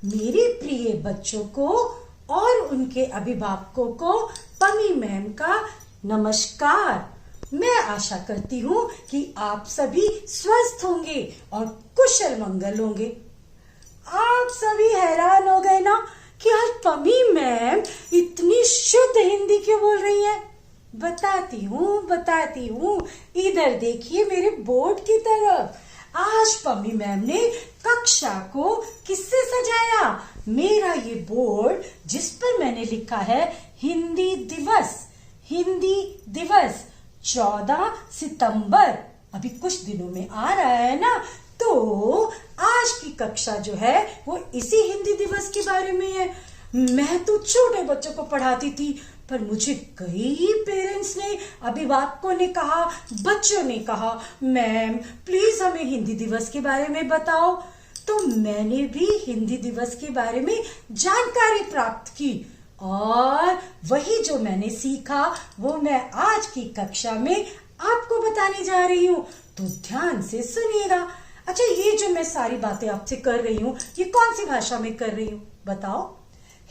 मेरे प्रिय बच्चों को और उनके अभिभावकों को पमी मैम का नमस्कार। मैं आशा करती हूँ कि आप सभी स्वस्थ होंगे और कुशल मंगल होंगे। आप सभी हैरान हो गए ना कि आज पमी मैम इतनी शुद्ध हिंदी क्यों बोल रही है। बताती हूँ। इधर देखिए मेरे बोर्ड की तरफ। आज पमी मैम ने कक्षा को किससे सजाया? मेरा ये बोर्ड जिस पर मैंने लिखा है हिंदी दिवस 14 सितंबर अभी कुछ दिनों में आ रहा है ना, तो आज की कक्षा जो है वो इसी हिंदी दिवस के बारे में है। मैं तो छोटे बच्चों को पढ़ाती थी, पर मुझे कई पेरेंट्स ने, अभिभावकों ने कहा, बच्चों ने कहा, मैम प्लीज हमें हिंदी दिवस के बारे में बताओ। तो मैंने भी हिंदी दिवस के बारे में जानकारी प्राप्त की और वही जो मैंने सीखा वो मैं आज की कक्षा में आपको बताने जा रही हूँ। तो ध्यान से सुनिएगा। अच्छा, ये जो मैं सारी बातें आपसे कर रही हूँ ये कौन सी भाषा में कर रही हूँ बताओ?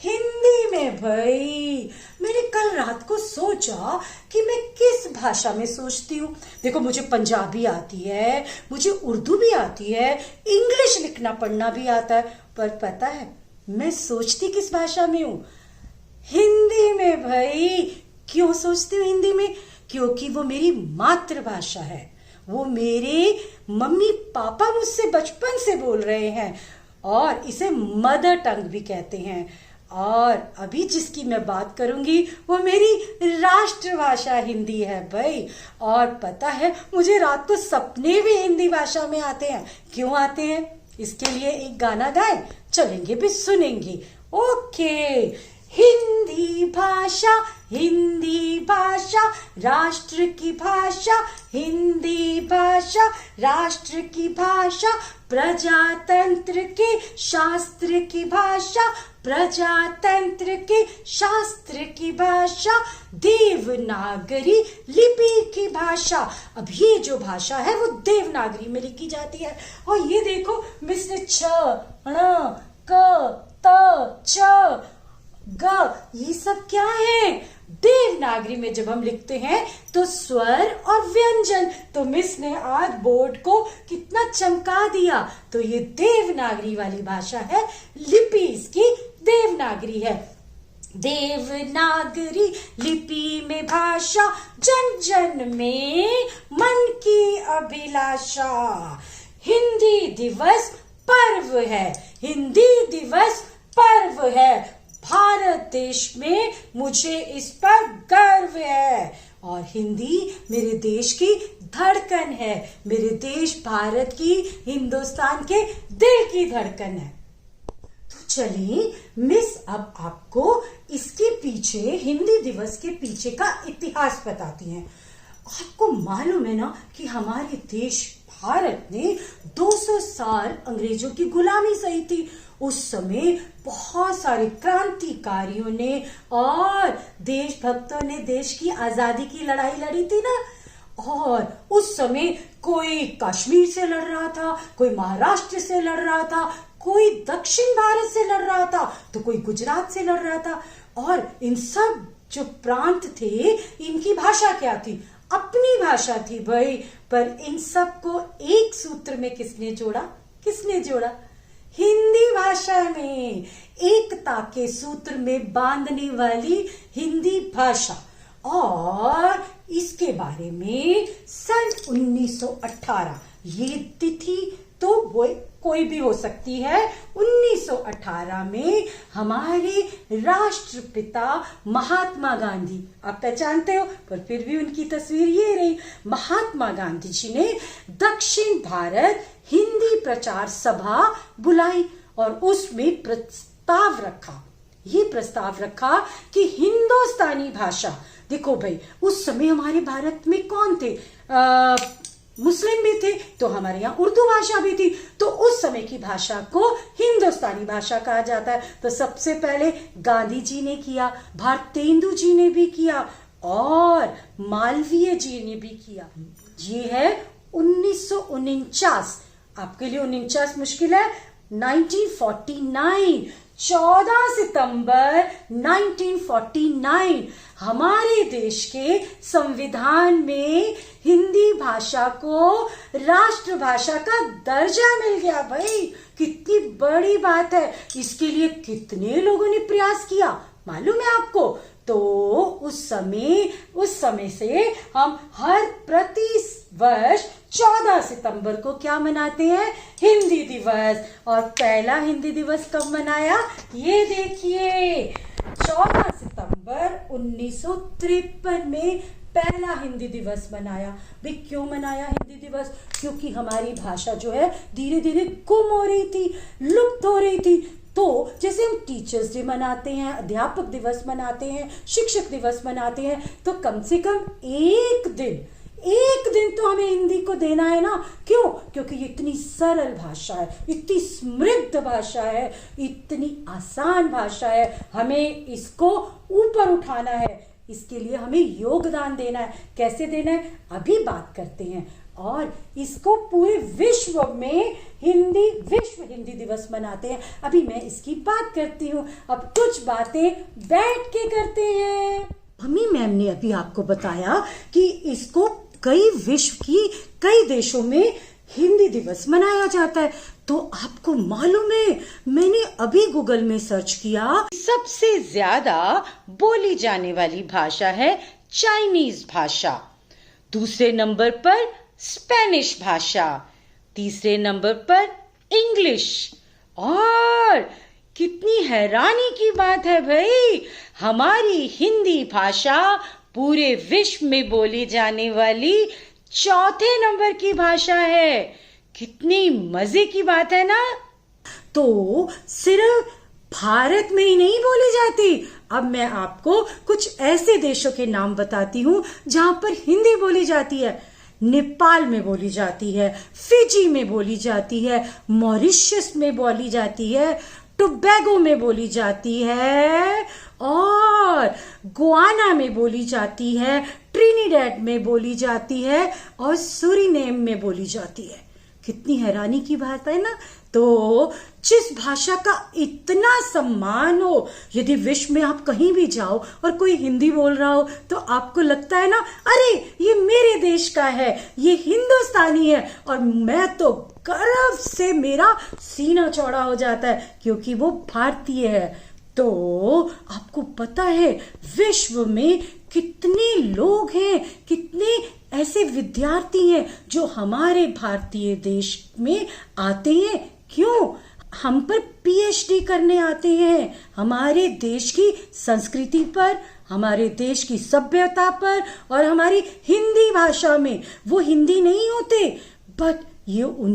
हिंदी में भाई। मैंने कल रात को सोचा कि मैं किस भाषा में सोचती हूँ। देखो, मुझे पंजाबी आती है, मुझे उर्दू भी आती है, इंग्लिश लिखना पढ़ना भी आता है, पर पता है मैं सोचती किस भाषा में हूँ? हिंदी में भाई। क्यों सोचती हूँ हिंदी में? क्योंकि वो मेरी मातृभाषा है। वो मेरे मम्मी पापा मुझसे बचपन से बोल रहे हैं और इसे मदर टंग भी कहते हैं। और अभी जिसकी मैं बात करूंगी वो मेरी राष्ट्रभाषा हिंदी है भाई। और पता है मुझे रात को सपने भी हिंदी भाषा में आते हैं। क्यों आते हैं? इसके लिए एक गाना गाएं, चलेंगे भी सुनेंगे। ओके। हिंदी भाषा राष्ट्र की भाषा, हिंदी भाषा राष्ट्र की भाषा, प्रजातंत्र के शास्त्र की भाषा, प्रजातंत्र के शास्त्र की भाषा, देवनागरी लिपि की भाषा। अब ये जो भाषा है वो देवनागरी में लिखी जाती है। और ये देखो मिस ने छ, ण, क, त, छ, ग, ये सब क्या है? देवनागरी में जब हम लिखते हैं तो स्वर और व्यंजन। तो मिस ने आज बोर्ड को कितना चमका दिया। तो ये देवनागरी वाली भाषा है, लिपि इसकी देवनागरी है। देवनागरी लिपि में भाषा, जन जन में मन की अभिलाषा। हिंदी दिवस पर्व है, हिंदी दिवस पर्व है। भारत देश में मुझे इस पर गर्व है। और हिंदी मेरे देश की धड़कन है। मेरे देश भारत की, हिंदुस्तान के दिल की धड़कन है। तो चलिए मिस अब आपको इसके पीछे, हिंदी दिवस के पीछे का इतिहास बताती हैं। आपको मालूम है ना कि हमारे देश भारत ने 200 साल अंग्रेजों की गुलामी सही थी। उस समय बहुत सारे क्रांतिकारियों ने और देशभक्तों ने देश की आजादी की लड़ाई लड़ी थी ना। और उस समय कोई कश्मीर से लड़ रहा था, कोई महाराष्ट्र से लड़ रहा था, कोई दक्षिण भारत से लड़ रहा था, तो कोई गुजरात से लड़ रहा था। और इन सब जो प्रांत थे इनकी भाषा क्या थी? अपनी भाषा थी भाई। पर इन सबको एक सूत्र में किसने जोड़ा? हिंदी भाषा में, एकता के सूत्र में बांधने वाली हिंदी भाषा। और इसके बारे में सन 1918, ये तिथि तो वो कोई भी हो सकती है, 1918 में हमारे राष्ट्रपिता महात्मा गांधी, आप पहचानते हो पर फिर भी उनकी तस्वीर ये रही, महात्मा गांधी जी ने दक्षिण भारत हिंदी प्रचार सभा बुलाई और उसमें प्रस्ताव रखा कि हिंदुस्तानी भाषा, देखो भाई उस समय हमारे भारत में कौन थे? मुस्लिम भी थे, तो हमारे यहाँ उर्दू भाषा भी थी। तो उस समय की भाषा को हिंदुस्तानी भाषा कहा जाता है। तो सबसे पहले गांधी जी ने किया, भारतेंदु जी ने भी किया और मालवीय जी ने भी किया। ये है 1949। आपके लिए 49 मुश्किल है, 1949, 14 सितंबर 1949 हमारे देश के संविधान में हिंदी भाषा को राष्ट्रभाषा का दर्जा मिल गया। भाई कितनी बड़ी बात है। इसके लिए कितने लोगों ने प्रयास किया मालूम है आपको? तो उस समय से हम हर प्रति वर्ष 14 सितंबर को क्या मनाते हैं? हिंदी दिवस। और पहला हिंदी दिवस कब मनाया? ये देखिए 14 सितंबर 1953 में पहला हिंदी दिवस मनाया। भाई क्यों मनाया हिंदी दिवस? क्योंकि हमारी भाषा जो है धीरे धीरे गुम हो रही थी, लुप्त हो रही थी। तो जैसे हम टीचर्स डे मनाते हैं, अध्यापक दिवस मनाते हैं, शिक्षक दिवस मनाते हैं, तो कम से कम एक दिन तो हमें हिंदी को देना है ना। क्यों? क्योंकि ये इतनी सरल भाषा है, इतनी समृद्ध भाषा है, इतनी आसान भाषा है। हमें इसको ऊपर उठाना है, इसके लिए हमें योगदान देना है। कैसे देना है अभी बात करते हैं। और इसको पूरे विश्व में विश्व हिंदी दिवस मनाते हैं। अभी मैं इसकी बात करती हूँ। अब कुछ बातें बैठ के करते हैं। मम्मी मैम ने अभी आपको बताया कि इसको विश्व की कई देशों में हिंदी दिवस मनाया जाता है। तो आपको मालूम है, मैंने अभी गूगल में सर्च किया, सबसे ज्यादा बोली जाने वाली भाषा है चाइनीज भाषा, दूसरे नंबर पर स्पेनिश भाषा, तीसरे नंबर पर इंग्लिश। और कितनी हैरानी की बात है भाई, हमारी हिंदी भाषा पूरे विश्व में बोली जाने वाली चौथे नंबर की भाषा है। कितनी मजे की बात है ना। तो सिर्फ भारत में ही नहीं बोली जाती। अब मैं आपको कुछ ऐसे देशों के नाम बताती हूँ जहां पर हिंदी बोली जाती है। नेपाल में बोली जाती है, फिजी में बोली जाती है, मॉरिशस में बोली जाती है, टोबैगो में बोली जाती है, और गुआना में बोली जाती है, ट्रिनिडेड में बोली जाती है, और सूरीनेम में बोली जाती है। कितनी हैरानी की बात है ना। तो जिस भाषा का इतना सम्मान हो, यदि विश्व में आप कहीं भी जाओ और कोई हिंदी बोल रहा हो तो आपको लगता है ना, अरे ये मेरे देश का है, ये हिंदुस्तानी है, और मैं तो गर्व से मेरा सीना चौड़ा हो जाता है क्योंकि वो भारतीय है। तो आपको पता है विश्व में कितने लोग हैं, कितने ऐसे विद्यार्थी हैं जो हमारे भारतीय देश में आते हैं। क्यों? हम पर पीएचडी करने आते हैं, हमारे देश की संस्कृति पर, हमारे देश की सभ्यता पर, और हमारी हिंदी भाषा में। वो हिंदी नहीं होते, बट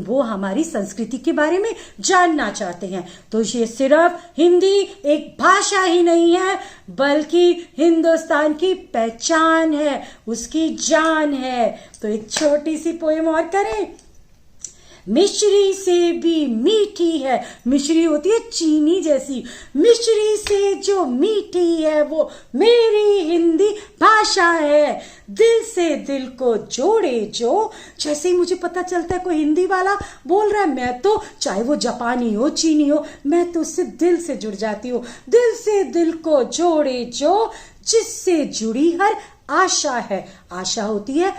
वो हमारी संस्कृति के बारे में जानना चाहते हैं। तो ये सिर्फ हिंदी एक भाषा ही नहीं है, बल्कि हिंदुस्तान की पहचान है, उसकी जान है। तो एक छोटी सी पोएम और करें। मिश्री से भी मीठी है, मिश्री होती है चीनी जैसी, मिश्री से जो मीठी है वो मेरी हिंदी भाषा है, दिल से दिल को जोड़े जो। जैसे ही मुझे पता चलता है कोई हिंदी वाला बोल रहा है, मैं तो चाहे वो जापानी हो, चीनी हो, मैं तो उससे दिल से जुड़ जाती हूँ। दिल से दिल को जोड़े जो, जिससे जुड़ी हर आशा है। आशा होती है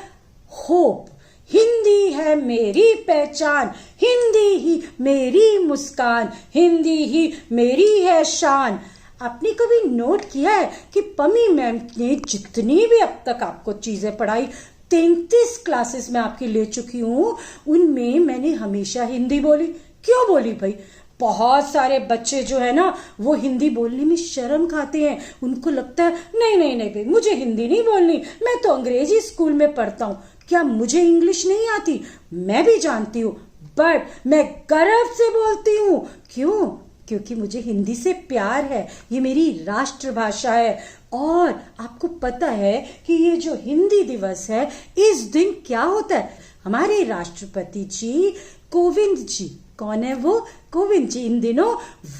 होप। हिंदी है मेरी पहचान, हिंदी ही मेरी मुस्कान, हिंदी ही मेरी है शान। आपने कभी नोट किया है कि पमी मैम ने जितनी भी अब तक आपको चीजें पढ़ाई, 33 क्लासेस में आपकी ले चुकी हूँ, उनमें मैंने हमेशा हिंदी बोली। क्यों बोली भाई? बहुत सारे बच्चे जो है ना वो हिंदी बोलने में शर्म खाते हैं। उनको लगता है नहीं भाई मुझे हिंदी नहीं बोलनी, मैं तो अंग्रेजी स्कूल में पढ़ता हूँ, क्या मुझे इंग्लिश नहीं आती? मैं भी जानती हूँ, बट मैं गर्व से बोलती हूँ। क्यों? क्योंकि मुझे हिंदी से प्यार है, ये मेरी राष्ट्रभाषा है। और आपको पता है कि ये जो हिंदी दिवस है, इस दिन क्या होता है? हमारे राष्ट्रपति जी कोविंद जी, कौन है वो? कोविंद जी। इन दिनों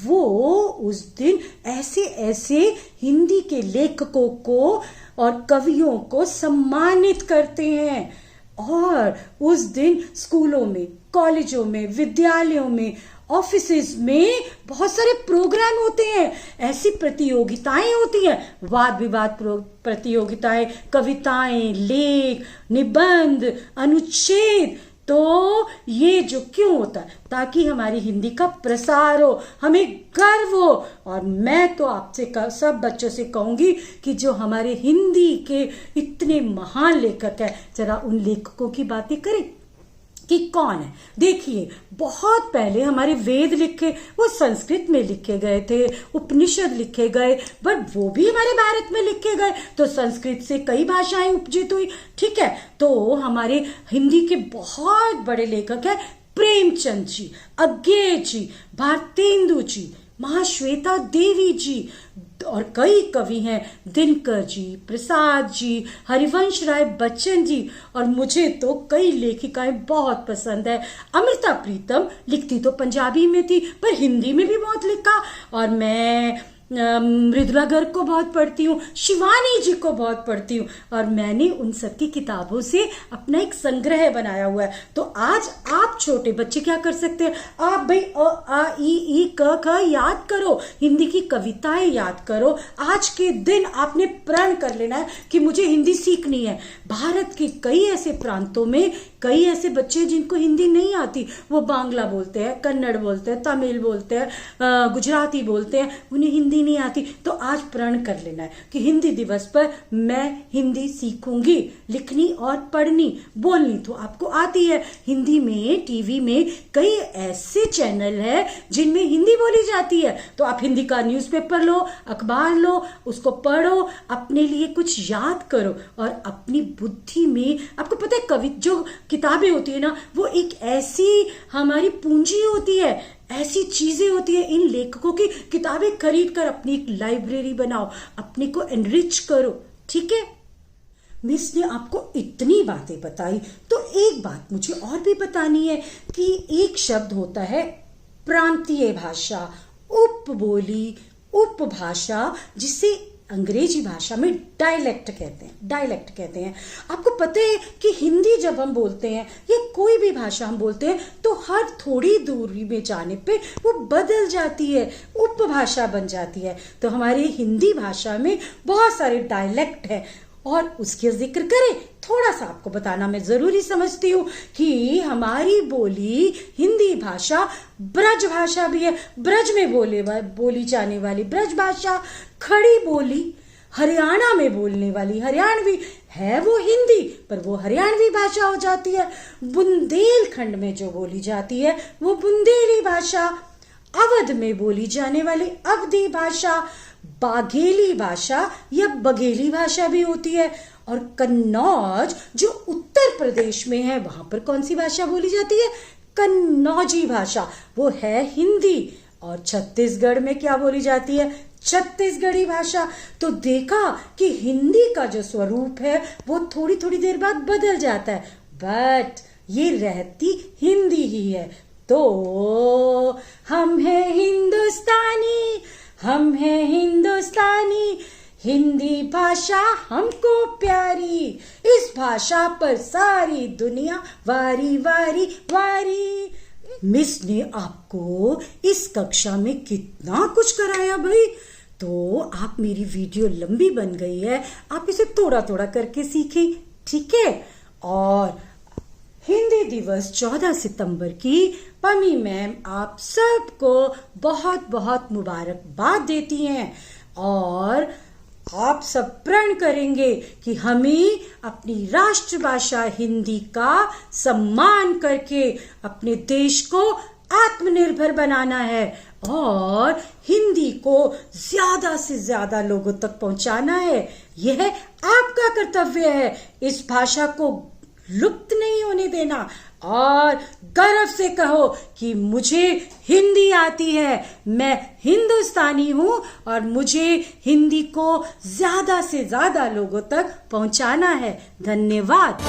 वो उस दिन ऐसे हिंदी के लेखकों को और कवियों को सम्मानित करते हैं। और उस दिन स्कूलों में, कॉलेजों में, विद्यालयों में ऑफिसेज में बहुत सारे प्रोग्राम होते हैं, ऐसी प्रतियोगिताएं होती हैं, वाद विवाद प्रतियोगिताएं, कविताएं, लेख, निबंध, अनुच्छेद। तो ये जो क्यों होता है? ताकि हमारी हिंदी का प्रसार हो, हमें गर्व हो। और मैं तो आपसे सब बच्चों से कहूंगी कि जो हमारे हिंदी के इतने महान लेखक हैं, जरा उन लेखकों की बातें करें कि कौन है। देखिए, बहुत पहले हमारे वेद लिखे, वो संस्कृत में लिखे गए थे, उपनिषद लिखे गए, बट वो भी हमारे भारत में लिखे गए, तो संस्कृत से कई भाषाएं उपजित हुई। ठीक है, तो हमारे हिंदी के बहुत बड़े लेखक हैं प्रेमचंद जी, अज्ञेय जी, भारतेंदु जी, महाश्वेता देवी जी, और कई कवि हैं दिनकर जी, प्रसाद जी, हरिवंश राय बच्चन जी, और मुझे तो कई लेखिकाएं बहुत पसंद है। अमृता प्रीतम लिखती तो पंजाबी में थी, पर हिंदी में भी बहुत लिखा। और मैं मृदुला गर्ग को बहुत पढ़ती हूँ, शिवानी जी को बहुत पढ़ती हूँ, और मैंने उन सब की किताबों से अपना एक संग्रह बनाया हुआ है। तो आज आप छोटे बच्चे क्या कर सकते हैं? आप भाई अ आ ई क ख याद करो, हिंदी की कविताएं याद करो। आज के दिन आपने प्रण कर लेना है कि मुझे हिंदी सीखनी है। भारत के कई ऐसे प्रांतों में कई ऐसे बच्चे जिनको हिंदी नहीं आती, वो बांग्ला बोलते हैं, कन्नड़ बोलते हैं, तमिल बोलते हैं, गुजराती बोलते हैं, उन्हें हिंदी नहीं आती। तो आज प्रण कर लेना है कि हिंदी दिवस पर मैं हिंदी सीखूंगी, लिखनी और पढ़नी। बोलनी तो आपको आती है। हिंदी में टीवी में कई ऐसे चैनल है जिनमें हिंदी बोली जाती है, तो आप हिंदी का न्यूज़पेपर लो, अखबार लो, उसको पढ़ो, अपने लिए कुछ याद करो, और अपनी बुद्धि में, आपको पता है कवि जो किताबें होती है ना, वो एक ऐसी हमारी पूंजी होती है, ऐसी चीजें होती है। इन लेखकों की किताबें खरीद कर अपनी एक लाइब्रेरी बनाओ, अपने को एनरिच करो। ठीक है, मिस ने आपको इतनी बातें बताई, तो एक बात मुझे और भी बतानी है कि एक शब्द होता है प्रांतीय भाषा, उपबोली, उपभाषा, जिसे अंग्रेजी भाषा में डायलेक्ट कहते हैं। आपको पता है कि हिंदी जब हम बोलते हैं या कोई भी भाषा हम बोलते हैं, तो हर थोड़ी दूरी में जाने पे वो बदल जाती है, उपभाषा बन जाती है। तो हमारी हिंदी भाषा में बहुत सारे डायलेक्ट है, और उसके जिक्र करें, थोड़ा सा आपको बताना मैं जरूरी समझती हूँ कि हमारी बोली हिंदी भाषा ब्रज भाषा भी है। ब्रज में बोली जाने वाली ब्रज भाषा, खड़ी बोली हरियाणा में बोलने वाली हरियाणवी है, वो हिंदी, पर वो हरियाणवी भाषा हो जाती है। बुंदेलखंड में जो बोली जाती है वो बुंदेली भाषा, अवध में बोली जाने वाली अवधी भाषा, बाघेली भाषा या बघेली भाषा भी होती है। और कन्नौज जो उत्तर प्रदेश में है, वहां पर कौन सी भाषा बोली जाती है? कन्नौजी भाषा, वो है हिंदी। और छत्तीसगढ़ में क्या बोली जाती है? छत्तीसगढ़ी भाषा। तो देखा कि हिंदी का जो स्वरूप है वो थोड़ी थोड़ी देर बाद बदल जाता है, बट ये रहती हिंदी ही है। तो हम हैं हिंदुस्तानी, हम हैं हिंदुस्तानी, हिंदी भाषा हमको प्यारी, इस भाषा पर सारी दुनिया वारी वारी वारी। मिस ने आपको इस कक्षा में कितना कुछ कराया भाई। तो आप, मेरी वीडियो लंबी बन गई है, आप इसे थोड़ा थोड़ा करके सीखें, ठीक है। और हिंदी दिवस 14 सितंबर की पमी मैम आप सबको बहुत बहुत मुबारकबाद देती हैं, और आप सब प्रण करेंगे कि हमें अपनी राष्ट्रभाषा हिंदी का सम्मान करके अपने देश को आत्मनिर्भर बनाना है, और हिंदी को ज्यादा से ज्यादा लोगों तक पहुंचाना है। यह आपका कर्तव्य है। इस भाषा को लुप्त नहीं होने देना, और गर्व से कहो कि मुझे हिंदी आती है, मैं हिंदुस्तानी हूं, और मुझे हिंदी को ज्यादा से ज्यादा लोगों तक पहुंचाना है। धन्यवाद।